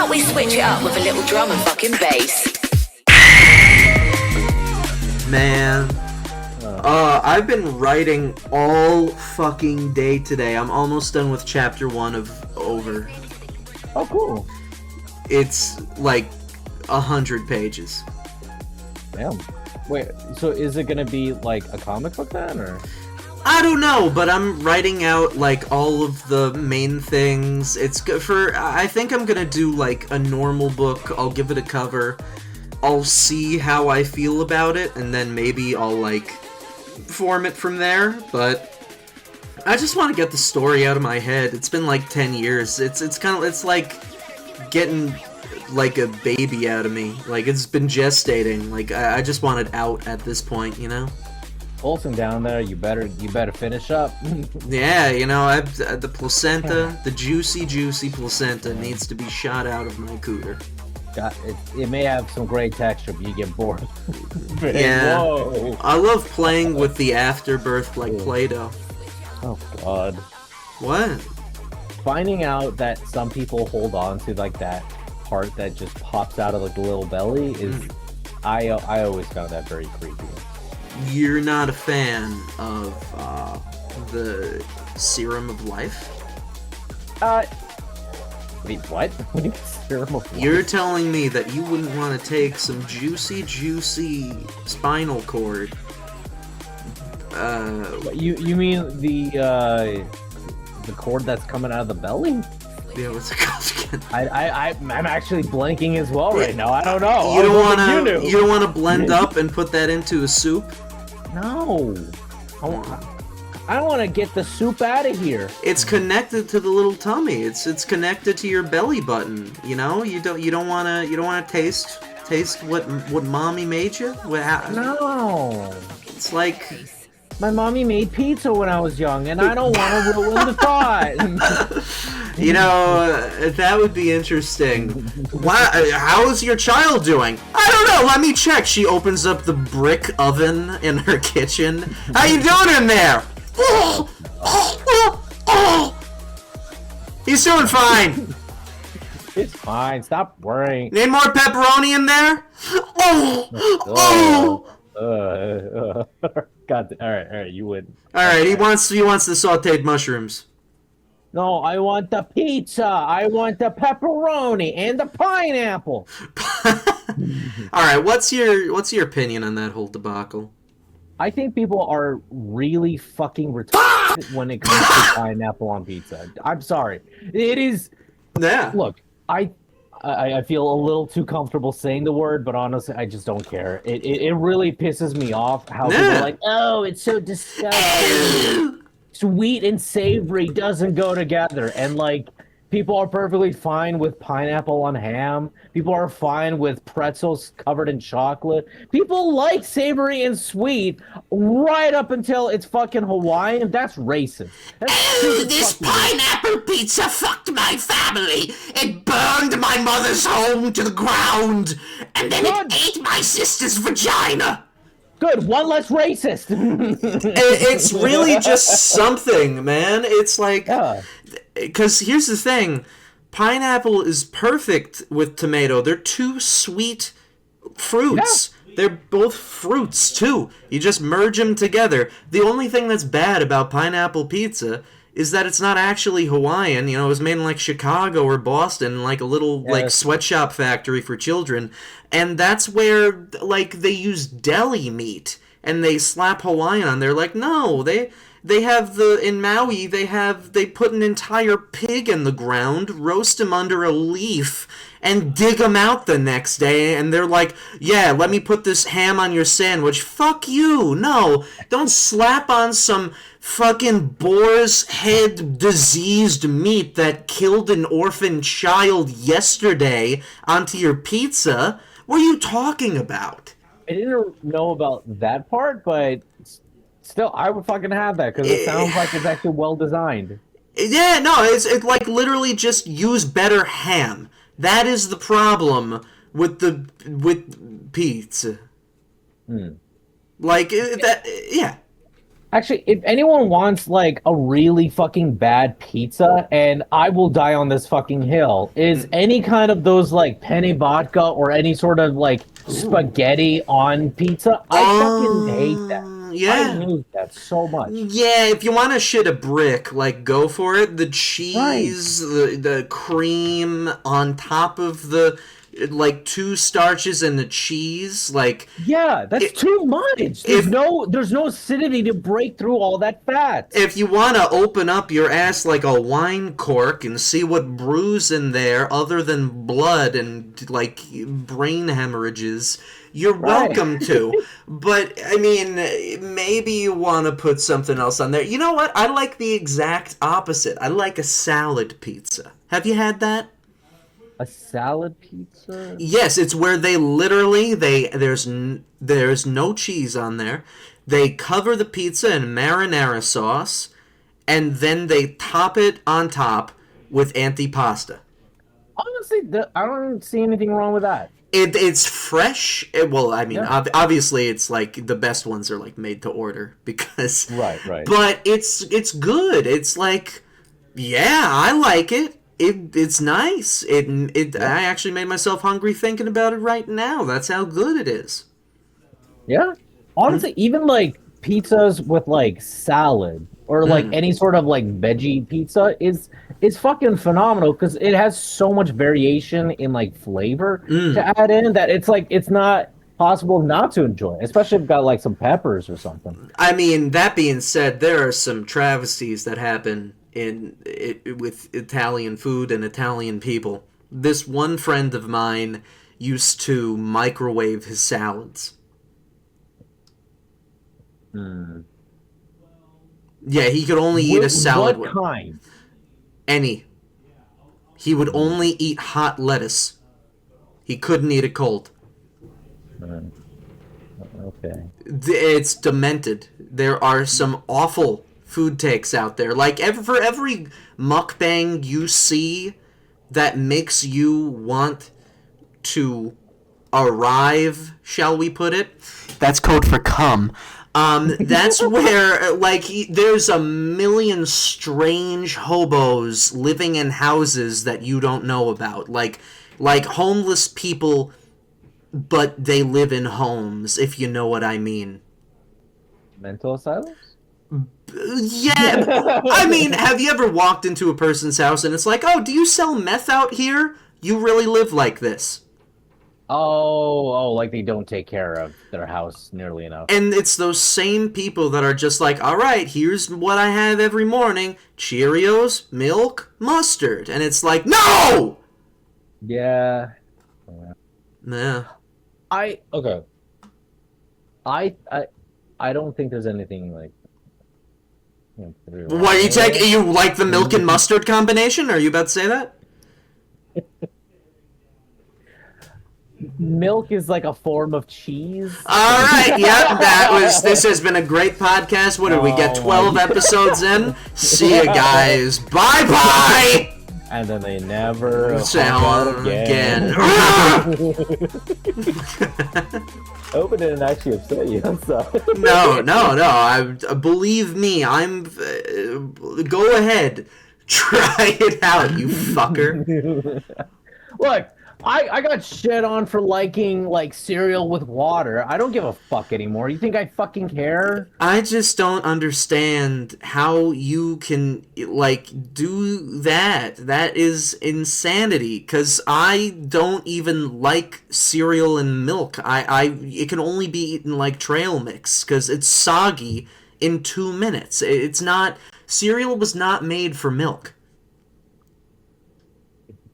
about we switch it up with a little drum and fucking bass? Man. I've been writing all fucking day today. I'm almost done with chapter 1 of Over. Oh, cool. It's like 100 pages. Damn. Wait, so is it gonna be like a comic book then, or? I don't know, but I'm writing out like all of the main things. It's good for. I think I'm gonna do like a normal book. I'll give it a cover. I'll see how I feel about it, and then maybe I'll like form it from there. But I just want to get the story out of my head. It's been like 10 years. It's kind of it's like getting like a baby out of me. Like it's been gestating. Like I just want it out at this point, you know. Olsen down there, you better finish up. Yeah, you know, the placenta, the juicy placenta needs to be shot out of my cooter. It may have some great texture, but you get bored. Yeah, Whoa. I love playing with the afterbirth like Play-Doh. Oh God. What? Finding out that some people hold on to like that part that just pops out of like the little belly is, I always found that very creepy. You're not a fan of the serum of life? Wait, what? What do you mean serum of life? You're telling me that you wouldn't want to take some juicy spinal cord? You mean the cord that's coming out of the belly? Yeah, what's it called again? I'm actually blanking as well right now. I don't know. You don't want to blend up and put that into a soup? No. I don't want to get the soup out of here. It's connected to the little tummy. It's connected to your belly button. You know, you don't want to taste what mommy made you. No. It's like my mommy made pizza when I was young, and I don't want to ruin the thought. You know, that would be interesting. How's your child doing? I don't know, let me check. She opens up the brick oven in her kitchen. How you doing in there? He's doing fine. It's fine, stop worrying. Need more pepperoni in there? God, alright, you win. Alright, he wants the sauteed mushrooms. No, I want the pizza. I want the pepperoni and the pineapple. All right, what's your opinion on that whole debacle? I think people are really fucking retarded when it comes to pineapple on pizza. I'm sorry. It is. Yeah. Look, I feel a little too comfortable saying the word, but honestly, I just don't care. It really pisses me off how people are like, oh, it's so disgusting. Sweet and savory doesn't go together, and like people are perfectly fine with pineapple on ham. People are fine with pretzels covered in chocolate. People like savory and sweet right up until it's fucking Hawaiian. That's racist. This pineapple pizza fucked my family. It burned my mother's home to the ground, and then it ate my sister's vagina. Good, one less racist. It's really just something, man. It's like, because here's the thing, pineapple is perfect with tomato. They're two sweet fruits. Yeah. They're both fruits too. You just merge them together. The only thing that's bad about pineapple pizza is that it's not actually Hawaiian. You know, it was made in like Chicago or Boston, like a little like sweatshop factory for children. And that's where like they use deli meat and they slap Hawaiian on there. Like, no, they have in Maui, they put an entire pig in the ground, roast him under a leaf, and dig him out the next day, and they're like, yeah, let me put this ham on your sandwich. Fuck you. No, don't slap on some fucking boar's head diseased meat that killed an orphan child yesterday onto your pizza. What are you talking about? I didn't know about that part, but still, I would fucking have that, because it sounds like it's actually well designed. Yeah, no, it's like literally just use better ham. That is the problem with pizza. Like that, yeah. Actually, if anyone wants like a really fucking bad pizza, and I will die on this fucking hill, is any kind of those like penne vodka or any sort of like spaghetti on pizza. I fucking hate that. I Yeah. hate that so much. Yeah, if you want to shit a brick, like, go for it. The Right. cheese, the cream on top of the, like, two starches and the cheese, like, Yeah, that's It- too much. There's no acidity to break through all that fat. if you want to open up your ass like a wine cork and see what brews in there other than blood and, like, brain hemorrhages, you're Right. welcome to. But, I mean, maybe you want to put something else on there. You know what? I like the exact opposite. I like a salad pizza. Have you had that? A salad pizza? Yes, it's where they literally there's no cheese on there. They cover the pizza in marinara sauce, and then they top it on top with antipasta. Honestly, I don't see anything wrong with that. It's fresh. Well, I mean, Yeah. obviously, it's like the best ones are like made to order because. Right. But it's good. It's like, yeah, I like it. It's nice. I actually made myself hungry thinking about it right now. That's how good it is. Yeah. Honestly, even like pizzas with like salad or like any sort of like veggie pizza is fucking phenomenal because it has so much variation in like flavor to add in that it's like it's not possible not to enjoy, especially if you've got like some peppers or something. I mean, that being said, there are some travesties that happen with Italian food and Italian people. This one friend of mine used to microwave his salads. Yeah, he could only eat a salad What with kind? any. He would only eat hot lettuce. He couldn't eat it cold. Okay. It's demented. There are some awful food takes out there. Like for every mukbang you see that makes you want to arrive, shall we put it? That's code for cum. That's where, like, there's a million strange hobos living in houses that you don't know about. Like homeless people, but they live in homes, if you know what I mean. Mental asylums? Yeah, I mean, have you ever walked into a person's house and it's like, oh, do you sell meth out here? You really live like this. Oh, like they don't take care of their house nearly enough. And it's those same people that are just like, all right, here's what I have every morning: Cheerios, milk, mustard. And it's like, no! Yeah. Yeah. Okay. I don't think there's anything like. What, you like the milk and mustard combination? Are you about to say that? Milk is like a form of cheese. All right, this has been a great podcast. What did we get, 12 episodes in? See you guys. Bye-bye! And then they never Sound again. again. I hope it didn't actually upset you. I'm sorry. No. Believe me, go ahead. Try it out, you fucker. Look, I got shit on for liking like cereal with water. I don't give a fuck anymore. You think I fucking care? I just don't understand how you can like do that. That is insanity. Cause I don't even like cereal and milk. It can only be eaten like trail mix because it's soggy in 2 minutes. It's not. Cereal was not made for milk.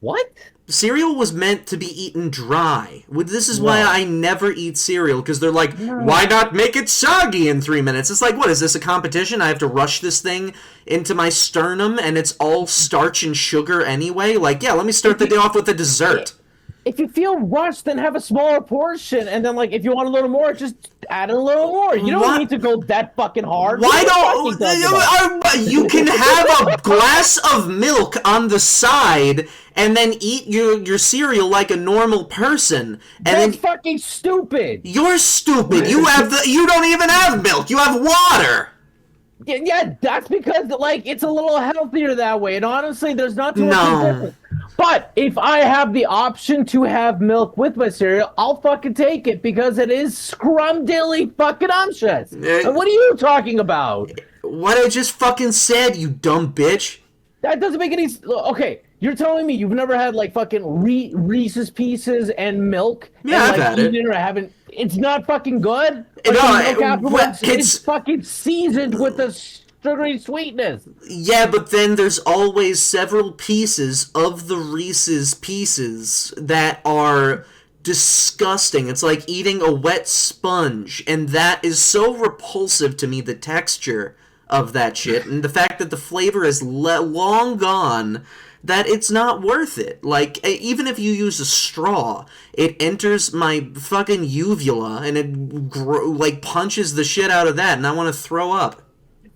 What? Cereal was meant to be eaten dry. This is why I never eat cereal, because they're like, why not make it soggy in 3 minutes? It's like, what, is this a competition? I have to rush this thing into my sternum, and it's all starch and sugar anyway? Like, yeah, let me start the day off with a dessert. If you feel rushed, then have a smaller portion, and then, like, if you want a little more, just add a little more. You don't need to go that fucking hard. Why don't you can have a glass of milk on the side and then eat your cereal like a normal person? And That's fucking stupid. You're stupid. You don't even have milk. You have water. Yeah, that's because like it's a little healthier that way, and honestly, there's not too much of a No. difference. But if I have the option to have milk with my cereal, I'll fucking take it because it is scrumdiddly fucking umptious. And what are you talking about? What I just fucking said, you dumb bitch. That doesn't make any. Okay, you're telling me you've never had like fucking Reese's Pieces and milk? Yeah, and, I've like, had it. Or haven't. It's not fucking good. No, Milk afterwards, it's it's fucking seasoned with the sugary sweetness. yeah, but then there's always several pieces of the Reese's Pieces that are disgusting. It's like eating a wet sponge, and that is so repulsive to me, the texture of that shit, and the fact that the flavor is long gone, that it's not worth it. Like, even if you use a straw, it enters my fucking uvula, and it, like, punches the shit out of that, and I want to throw up.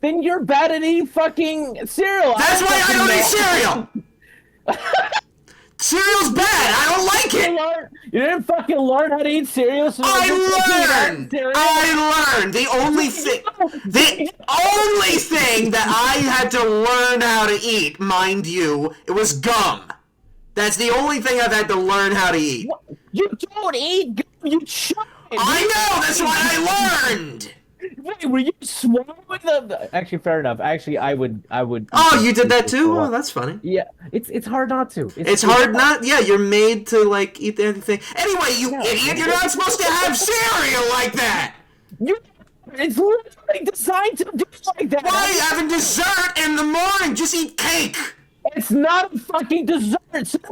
Then you're bad at eating fucking cereal. That's why I don't eat cereal! Cereal's bad! I don't like it! You didn't fucking learn how to eat cereal. So I learned! The only thing that I had to learn how to eat, mind you, it was gum. That's the only thing I've had to learn how to eat. What? You don't eat gum, you chug it. I know, that's what I learned! Wait, were you swallowing the? Actually, fair enough. Actually, I would. Oh, you did that too? Oh, that's funny. Yeah, it's hard not to. It's hard not. Yeah, you're made to like eat anything. Anyway, you idiot! You're not supposed to have cereal like that. It's literally designed to do like that. Why are you having dessert in the morning? Just eat cake. It's not a fucking dessert.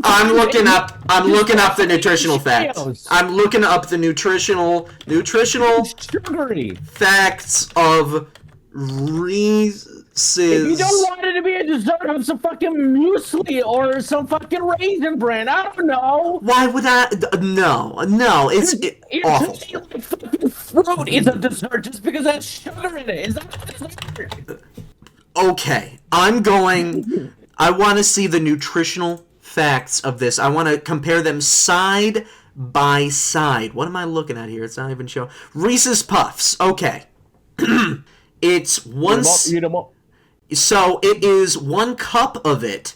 I'm looking up the nutritional facts. I'm looking up the nutritional sugary facts of Reese's. If you don't want it to be a dessert, have some fucking muesli or some fucking raisin bran. I don't know. Why would I? No, it's awful. Like fucking fruit is a dessert just because it has sugar in it. Is that a dessert? Okay, I want to see the nutritional facts of this. I want to compare them side by side. What am I looking at here? It's not even showing. Reese's Puffs. Okay. It's one. So it is 1 cup of it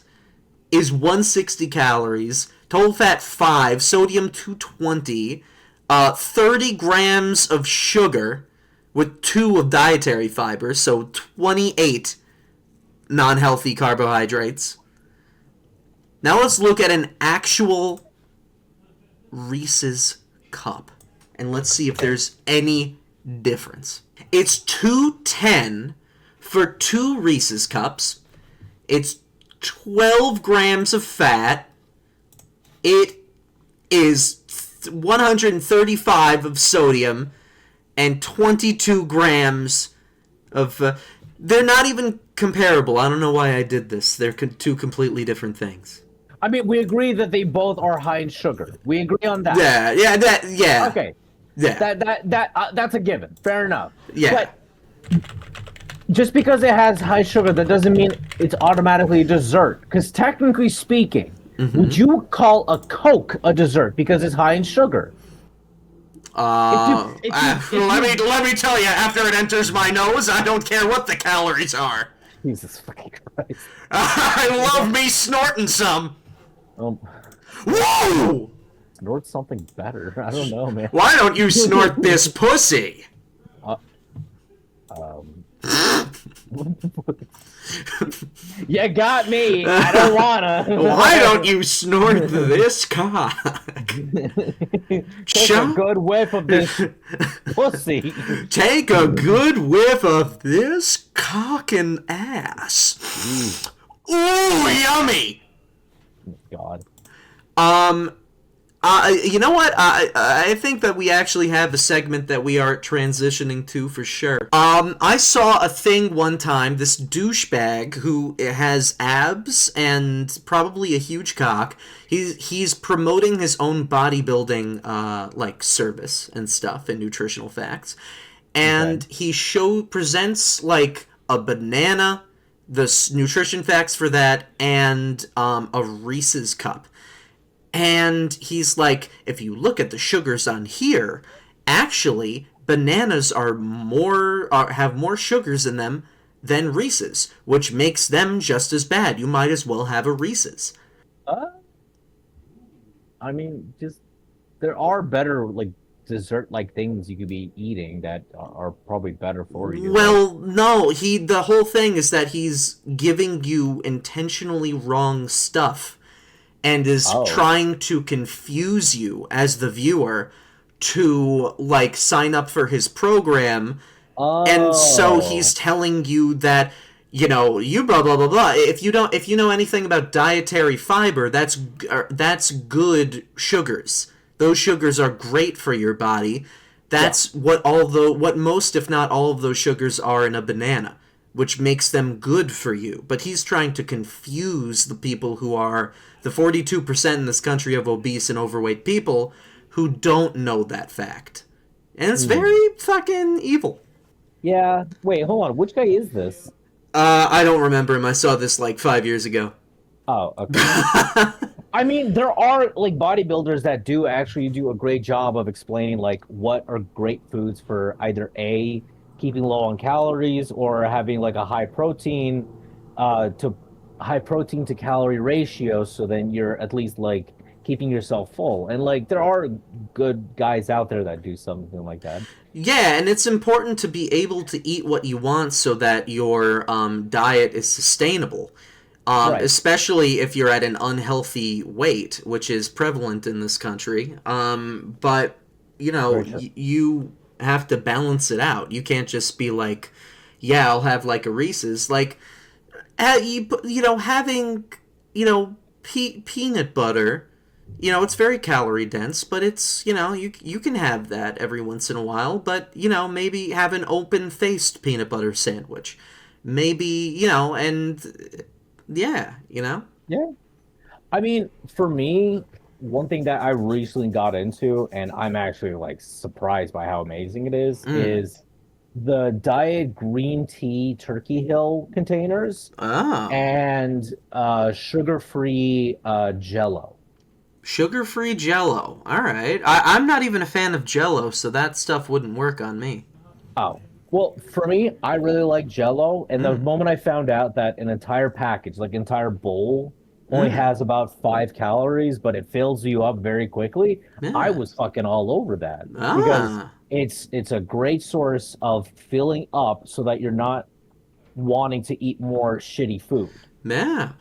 is 160 calories. Total fat 5. Sodium 220. 30 grams of sugar with 2 of dietary fiber. So 28 non-healthy carbohydrates. Now let's look at an actual Reese's cup, and let's see if there's any difference. It's 210 for 2 Reese's cups. It's 12 grams of fat. It is 135 of sodium and 22 grams of... they're not even comparable. I don't know why I did this. They're 2 completely different things. I mean, we agree that they both are high in sugar. We agree on that. Yeah. Okay. Yeah. That's a given. Fair enough. Yeah. But just because it has high sugar, that doesn't mean it's automatically a dessert. Because technically speaking, would you call a Coke a dessert because it's high in sugar? Let me tell you, after it enters my nose, I don't care what the calories are. Jesus fucking Christ. I love me snorting some. Whoa! Snort something better. I don't know, man. Why don't you snort this pussy? You got me. I don't wanna. Why don't you snort this cock? Take a good whiff of this pussy. Take a good whiff of this cock and ass. Ooh, yummy. God. You know what? I think that we actually have a segment that we are transitioning to for sure. I saw a thing one time, this douchebag who has abs and probably a huge cock. He's promoting his own bodybuilding like service and stuff and nutritional facts. And he presents like a banana, the nutrition facts for that, and a Reese's cup. And he's like, if you look at the sugars on here, actually, bananas have more sugars in them than Reese's, which makes them just as bad. You might as well have a Reese's. I mean, just there are better like dessert like things you could be eating that are probably better for you. Well, no, the whole thing is that he's giving you intentionally wrong stuff and is trying to confuse you as the viewer to like sign up for his program. And so he's telling you that, you know, you blah blah blah blah. If you know anything about dietary fiber, that's good sugars. Those sugars are great for your body. That's what most, if not all, of those sugars are in a banana, which makes them good for you. But he's trying to confuse the people who are the 42% in this country of obese and overweight people who don't know that fact. And it's very fucking evil. Yeah. Wait, hold on. Which guy is this? I don't remember him. I saw this like 5 years ago. Oh, okay. I mean, there are like bodybuilders that do actually do a great job of explaining like what are great foods for either A, keeping low on calories, or having like a high protein to calorie ratio, so then you're at least like keeping yourself full. And like there are good guys out there that do something like that. Yeah, and it's important to be able to eat what you want so that your diet is sustainable. Right. Especially if you're at an unhealthy weight, which is prevalent in this country. But, you know, you have to balance it out. You can't just be like, yeah, I'll have like a Reese's. Like, you know, having, you know, peanut butter, you know, it's very calorie dense, but it's, you know, you can have that every once in a while. But, you know, maybe have an open-faced peanut butter sandwich. Maybe, you know, and... yeah, you know? Yeah. I mean, for me, one thing that I recently got into, and I'm actually like surprised by how amazing it is the Diet Green Tea Turkey Hill containers and sugar-free Jello. Sugar-free Jello. All right. I'm not even a fan of Jello, so that stuff wouldn't work on me. Oh. Well, for me, I really like Jello, and the moment I found out that an entire package, like entire bowl, only has about 5 calories, but it fills you up very quickly, I was fucking all over that. Because it's a great source of filling up so that you're not wanting to eat more shitty food. Yeah.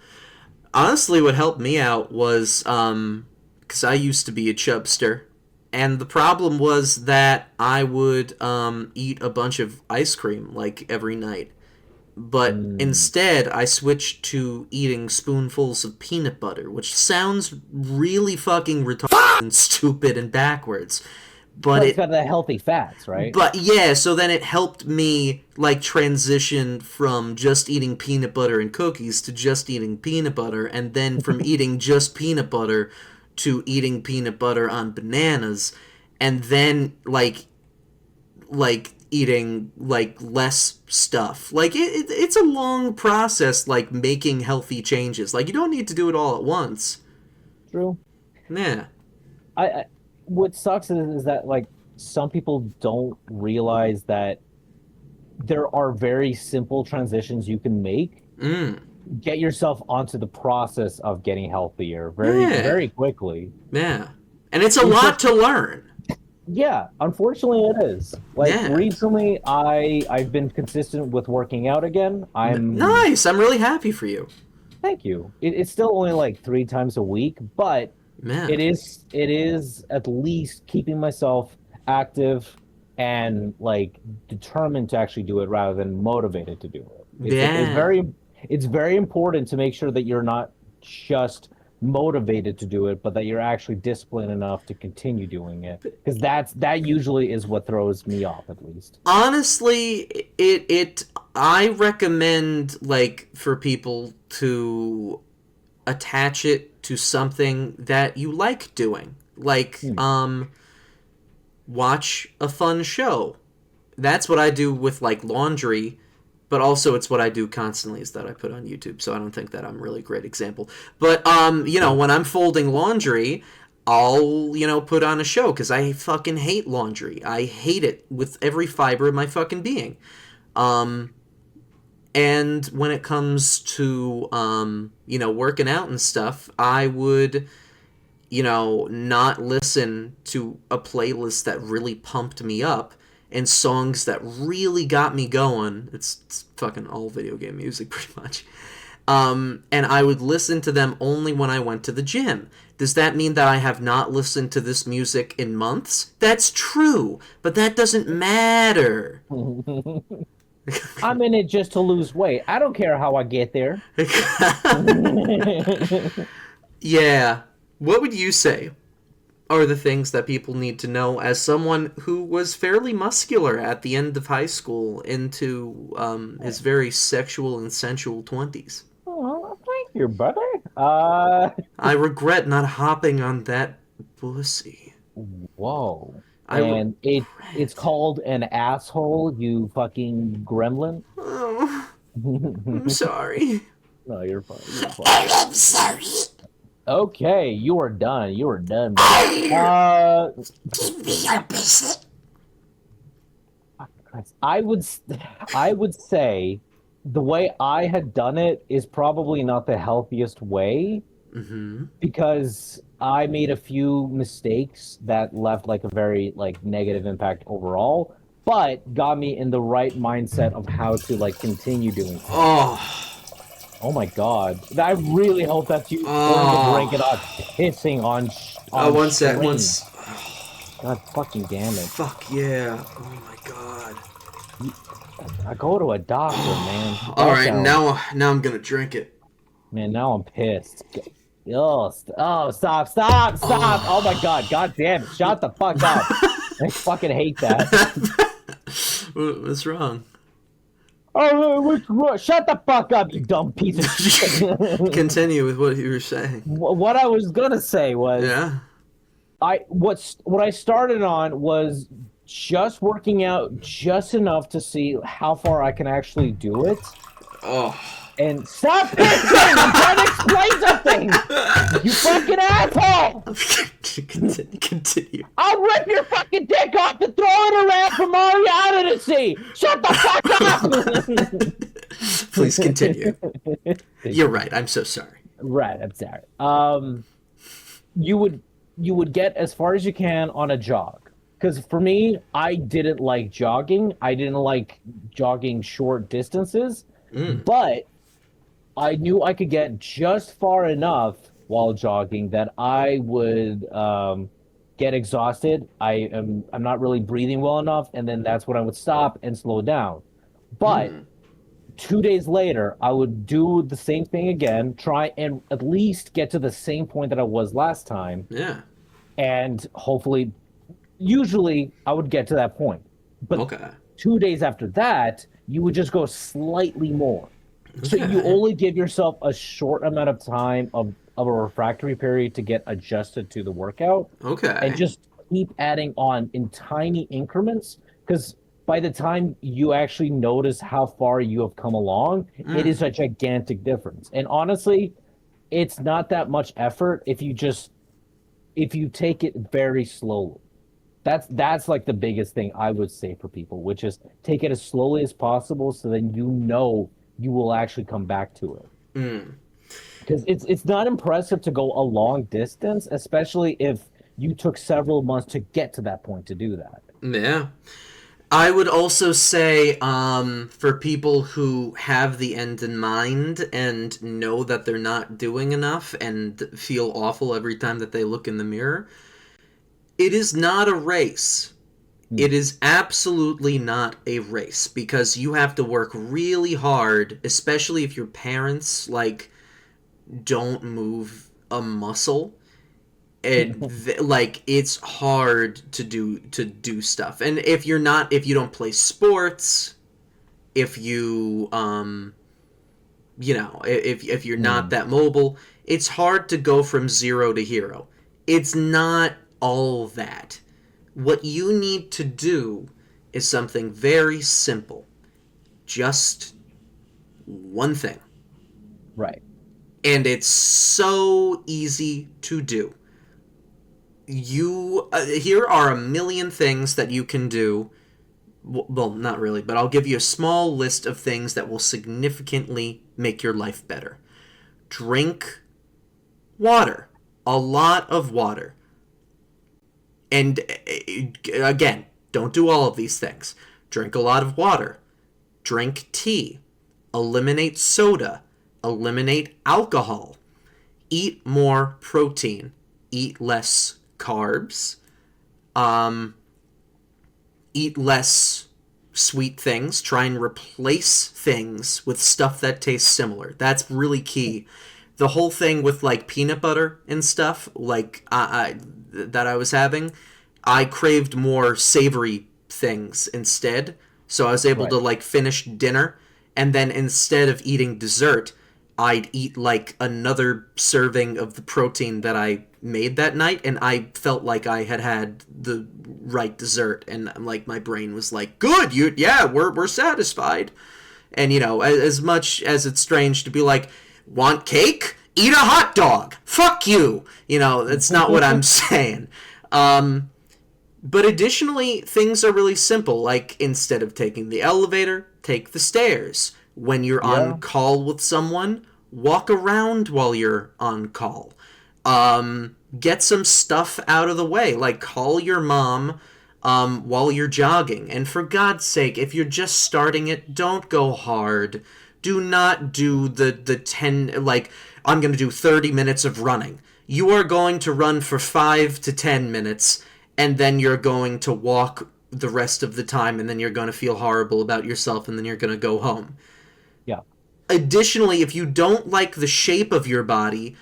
Honestly, what helped me out was, because I used to be a chubster, and the problem was that I would eat a bunch of ice cream, like, every night. But instead, I switched to eating spoonfuls of peanut butter, which sounds really fucking retarded and stupid and backwards. But it's got the healthy fats, right? But yeah, so then it helped me, like, transition from just eating peanut butter and cookies to just eating peanut butter, and then from eating just peanut butter to eating peanut butter on bananas, and then like eating like less stuff. Like it's a long process, like making healthy changes. Like you don't need to do it all at once. True. Yeah. I what sucks is that like some people don't realize that there are very simple transitions you can make. Get yourself onto the process of getting healthier very quickly. Yeah. And it's a lot to learn. Yeah, unfortunately it is. Like recently I've been consistent with working out again. Nice. I'm really happy for you. Thank you. It's still only like 3 times a week, but it is at least keeping myself active and like determined to actually do it rather than motivated to do it. It's very important to make sure that you're not just motivated to do it, but that you're actually disciplined enough to continue doing it. Because that usually is what throws me off, at least. Honestly, I recommend like for people to attach it to something that you like doing. Like watch a fun show. That's what I do with like laundry. But also it's what I do constantly is that I put on YouTube, so I don't think that I'm a really great example. But, you know, when I'm folding laundry, I'll, you know, put on a show, because I fucking hate laundry. I hate it with every fiber of my fucking being. And when it comes to, working out and stuff, I would, not listen to a playlist that really pumped me up and songs that really got me going. It's fucking all video game music, pretty much. And I would listen to them only when I went to the gym. Does that mean that I have not listened to this music in months? That's true, but that doesn't matter. I'm in it just to lose weight. I don't care how I get there. Yeah. What would you say are the things that people need to know as someone who was fairly muscular at the end of high school into his very sexual and sensual 20s? Oh, thank you, buddy. I regret not hopping on that pussy. Whoa. And it's called an asshole, you fucking gremlin. Oh, I'm sorry. No, you're fine. I'm sorry. Okay, you are done. You are done, buddy. Give me your business. I would say the way I had done it is probably not the healthiest way, because I made a few mistakes that left like a very like negative impact overall, but got me in the right mindset of how to like continue doing things. Oh my god! I really hope that's you going to drink it up, pissing on. One sec. God fucking damn it! Fuck yeah! Oh my god! I go to a doctor, man. All right, now I'm gonna drink it. Man, now I'm pissed. Stop! Oh my god damn it! Shut the fuck up! I fucking hate that. What's wrong? Oh, shut the fuck up, you dumb piece of shit. Continue with what you were saying. What I was gonna say was, what I started on was just working out just enough to see how far I can actually do it. Oh. And stop pissing! I'm trying to explain something! You fucking asshole! Continue. I'll rip your fucking dick off and throw it around for Mariana to see! Shut the fuck up! Please continue. You're right, I'm so sorry. Right, I'm sorry. You would get as far as you can on a jog. Because for me, I didn't like jogging. I didn't like jogging short distances. But I knew I could get just far enough while jogging that I would get exhausted. I'm not really breathing well enough, and then that's when I would stop and slow down. But 2 days later, I would do the same thing again, try and at least get to the same point that I was last time. Yeah. And hopefully, usually, I would get to that point. But 2 days after that, you would just go slightly more. So you only give yourself a short amount of time of a refractory period to get adjusted to the workout. And just keep adding on in tiny increments, because by the time you actually notice how far you have come along, it is a gigantic difference. And honestly, it's not that much effort if you take it very slowly. That's like the biggest thing I would say for people, which is take it as slowly as possible so then you will actually come back to it. Because it's not impressive to go a long distance, especially if you took several months to get to that point to do that. Yeah. I would also say for people who have the end in mind and know that they're not doing enough and feel awful every time that they look in the mirror, it is not a race. It is absolutely not a race, because you have to work really hard, especially if your parents don't move a muscle. It's hard to do stuff. And if you don't play sports, if you if you're not that mobile, it's hard to go from zero to hero. It's not all that. What you need to do is something very simple. Just one thing. Right. And it's so easy to do. Here are a million things that you can do well, not really, but I'll give you a small list of things that will significantly make your life better. Drink water. A lot of water. And again, don't do all of these things. Drink a lot of water. Drink tea. Eliminate soda. Eliminate alcohol. Eat more protein. Eat less carbs. Eat less sweet things. Try and replace things with stuff that tastes similar. That's really key. The whole thing with like peanut butter and stuff, like that I was having, I craved more savory things instead. So I was able to like finish dinner, and then instead of eating dessert, I'd eat like another serving of the protein that I made that night, and I felt like I had the right dessert, and like my brain was like, "Good, we're satisfied." And as much as it's strange to be like, "Want cake? Eat a hot dog. Fuck you." That's not what I'm saying. But additionally, things are really simple. Like, instead of taking the elevator, take the stairs. When you're on call with someone, walk around while you're on call. Get some stuff out of the way. Like, call your mom while you're jogging. And for God's sake, if you're just starting it, don't go hard. Do not do the 10, like, I'm going to do 30 minutes of running. You are going to run for 5 to 10 minutes, and then you're going to walk the rest of the time, and then you're going to feel horrible about yourself, and then you're going to go home. Yeah. Additionally, if you don't like the shape of your body,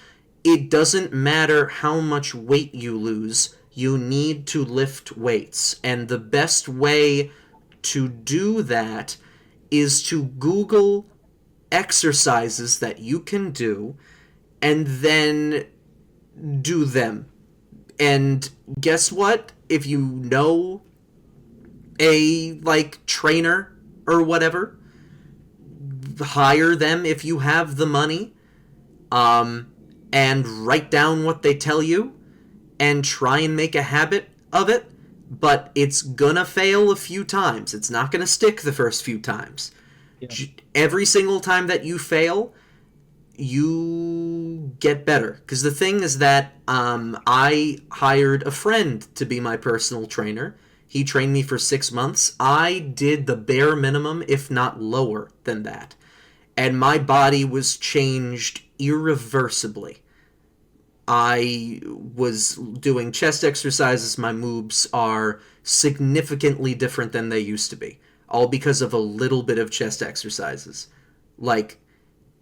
it doesn't matter how much weight you lose. You need to lift weights. And the best way to do that is to Google exercises that you can do and then do them. And guess what? If you know a like trainer or whatever, hire them if you have the money, and write down what they tell you and try and make a habit of it. But it's gonna fail a few times. It's not gonna stick the first few times. Yeah. Every single time that you fail, you get better. Because the thing is that I hired a friend to be my personal trainer. He trained me for 6 months. I did the bare minimum, if not lower than that. And my body was changed irreversibly. I was doing chest exercises. My moves are significantly different than they used to be. All because of a little bit of chest exercises. Like,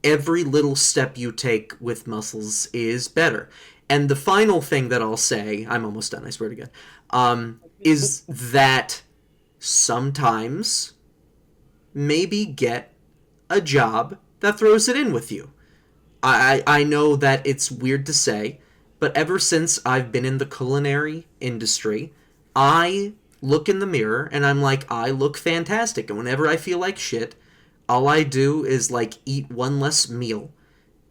every little step you take with muscles is better. And the final thing that I'll say, I'm almost done, I swear to God, is that sometimes maybe get a job that throws it in with you. I know that it's weird to say, but ever since I've been in the culinary industry, I look in the mirror and I'm like, I look fantastic. And whenever I feel like shit, all I do is like eat one less meal,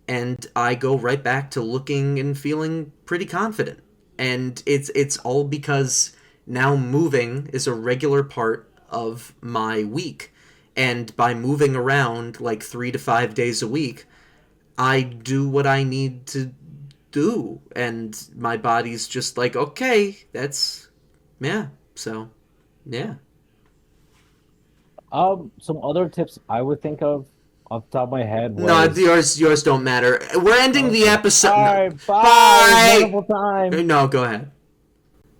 and I go right back to looking and feeling pretty confident. And it's all because now moving is a regular part of my week. And by moving around like 3 to 5 days a week, I do what I need to do. And my body's just like, okay, that's, yeah. So, yeah. Some other tips I would think of off the top of my head was... No, yours don't matter. We're ending the episode. Bye. Bye. Wonderful time. No, go ahead.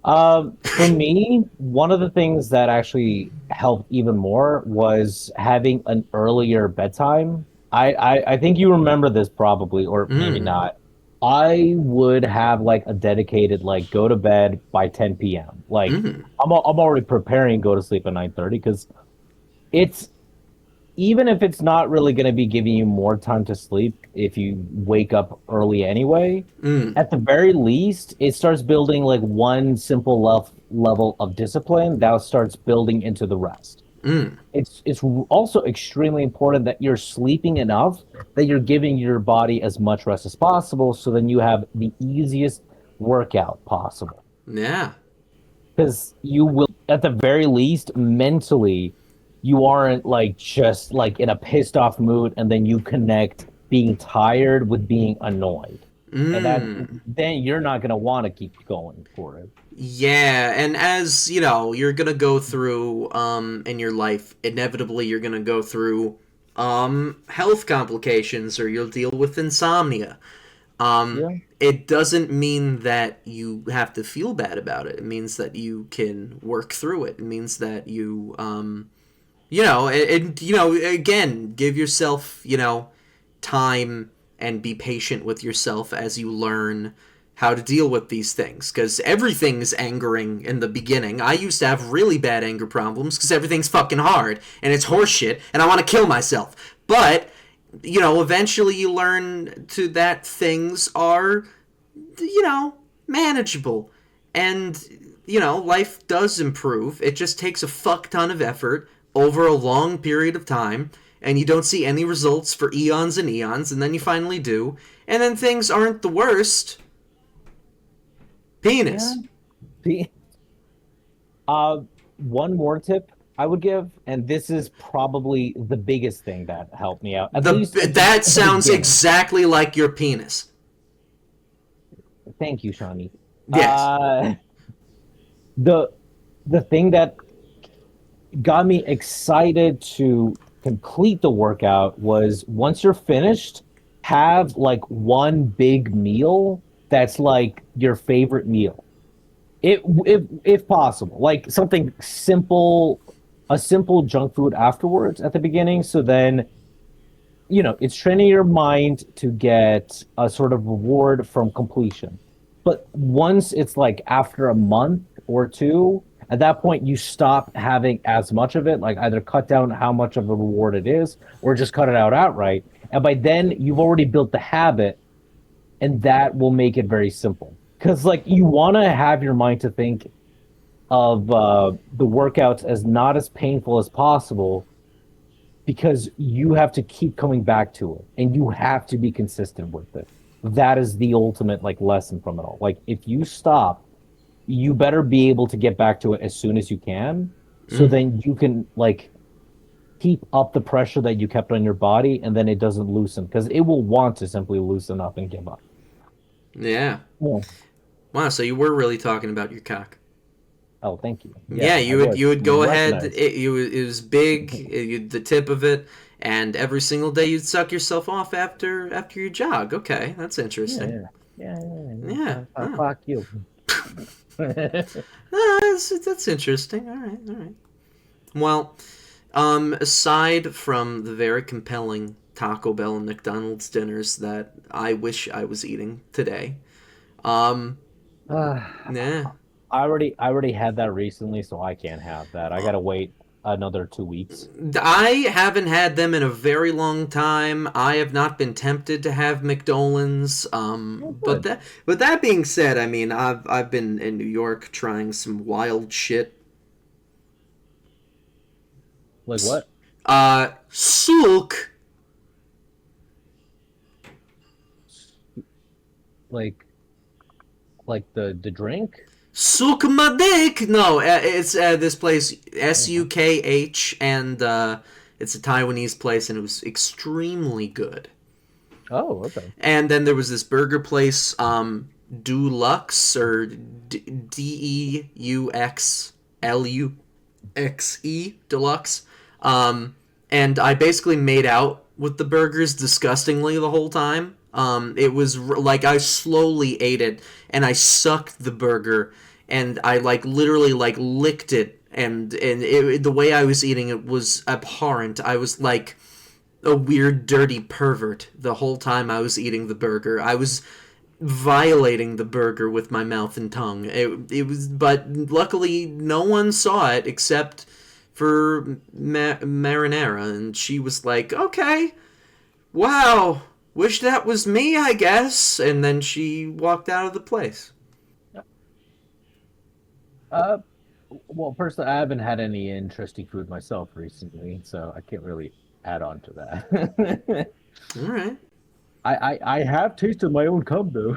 For me, one of the things that actually helped even more was having an earlier bedtime. I think you remember this probably, or maybe not. I would have like a dedicated like go to bed by 10 p.m. Like I'm already preparing to go to sleep at 9:30 because it's, even if it's not really going to be giving you more time to sleep if you wake up early anyway, at the very least, it starts building like one simple level of discipline that starts building into the rest. It's also extremely important that you're sleeping enough that you're giving your body as much rest as possible, so then you have the easiest workout possible. Yeah. because you will, at the very least, mentally, you aren't like just like in a pissed off mood, and then you connect being tired with being annoyed, and that Mm. then you're not gonna want to keep going for it. Yeah, and as you know, you're gonna go through in your life, inevitably you're gonna go through health complications or you'll deal with insomnia. Yeah, It doesn't mean that you have to feel bad about it. It means that you can work through it. It means that you again, give yourself, time and be patient with yourself as you learn how to deal with these things, because everything's angering in the beginning. I used to have really bad anger problems because everything's fucking hard and it's horseshit and I want to kill myself. But eventually you learn to that things are, manageable, and life does improve. It just takes a fuck ton of effort over a long period of time, and you don't see any results for eons and eons, and then you finally do, and then things aren't the worst. Penis. yeah. One more tip I would give, and this is probably the biggest thing that helped me out. At least That at the sounds beginning. exactly like your penis. Thank you, Shawnee. Yes. The the thing that got me excited to complete the workout was once you're finished, have like one big meal that's like your favorite meal. If possible, like something simple, a simple junk food afterwards at the beginning. So then, it's training your mind to get a sort of reward from completion. But once it's like after a month or two, at that point you stop having as much of it, like either cut down how much of a reward it is or just cut it out outright. And by then you've already built the habit, and that will make it very simple. Because like you want to have your mind to think of the workouts as not as painful as possible, because you have to keep coming back to it and you have to be consistent with it. That is the ultimate like lesson from it all. Like if you stop, you better be able to get back to it as soon as you can, so then you can like keep up the pressure that you kept on your body, and then it doesn't loosen, because it will want to simply loosen up and give up. Yeah. Yeah. Wow, so you were really talking about your cock. Oh, thank you. Yeah, I was. you would You go ahead. recognize. It was big, the tip of it, and every single day you'd suck yourself off after your jog. Okay, that's Yeah, interesting. yeah, yeah, yeah. Yeah, oh. Fuck you. That's interesting. All right, all right. Well, aside from the very compelling Taco Bell and McDonald's dinners that I wish I was eating today, um, Uh, nah. I already had that recently, so I can't have that. I gotta wait another 2 weeks. I haven't had them in a very long time. I have not been tempted to have McDonald's. Oh, But good. that being said, I mean, I've been in New York trying some wild shit. Like what? Sook. Like the drink? Sook my dick. No, it's this place Sukh, and it's a Taiwanese place, and it was extremely good. Oh, okay. And then there was this burger place, Deluxe, or Deuxluxe, Deluxe. And I basically made out with the burgers disgustingly the whole time. It was like I slowly ate it, and I sucked the burger, and I like literally like licked it, and the way I was eating it was abhorrent. I was like a weird, dirty pervert the whole time I was eating the burger. I was violating the burger with my mouth and tongue. It was, but luckily no one saw it except for Marinara, and she was like, "Okay, wow, wish that was me, I guess." And then she walked out of the place. Uh, well, personally, I haven't had any interesting food myself recently, so I can't really add on to that. All right. I have tasted my own cum though.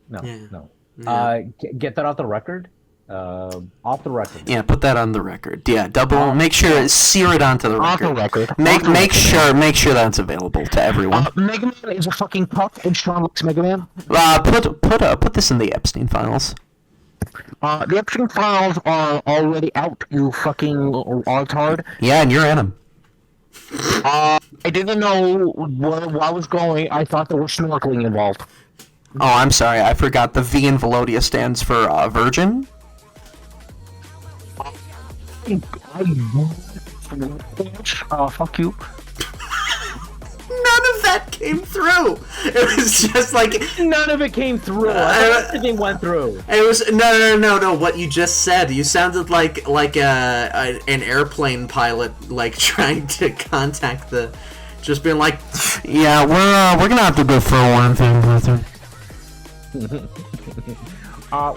No, Yeah. no. Yeah. Get that off the record. Off the record. Yeah, put that on the record. Yeah, make sure sear it onto the record. On the record. Make sure that's available to everyone. Mega Man is a fucking puck, and Sean likes Mega Man. Put this in the Epstein files. The Epstein files are already out, you fucking retard. Yeah, and you're in them. I didn't know where I was going. I thought there was snorkeling involved. Oh, I'm sorry. I forgot the V in Velodia stands for virgin. Fuck you. None of that came through. It was just like none of it came through. Everything went through. It was no. What you just said, you sounded like an airplane pilot, like trying to contact the, just being like, yeah, we're gonna have to go for one thing, brother.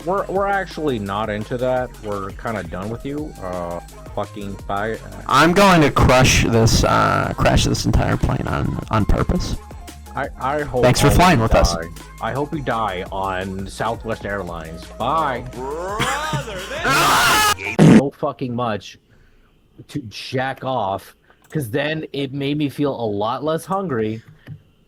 We're actually not into that. We're kind of done with you. Fucking bye. I'm going to crash this entire plane on purpose. I hope. Thanks for flying with us. I hope you die on Southwest Airlines. Bye. So fucking much to jack off, because then it made me feel a lot less hungry.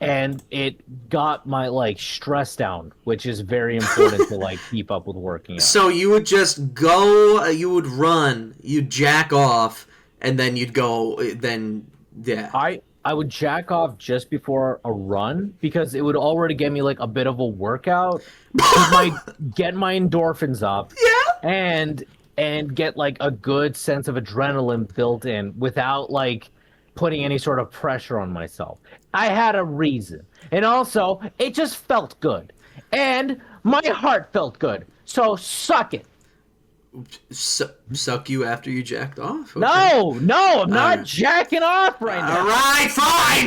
And it got my, stress down, which is very important to, keep up with working out. So you would just go, you would run, you'd jack off, and then you'd go, yeah. I would jack off just before a run, because it would already get me, a bit of a workout. Get my endorphins up. Yeah. And get, a good sense of adrenaline built in without, putting any sort of pressure on myself. I had a reason. And also, it just felt good. And my heart felt good. So suck it. Suck you after you jacked off? Okay. No, I'm not jacking off right now. All right, fine.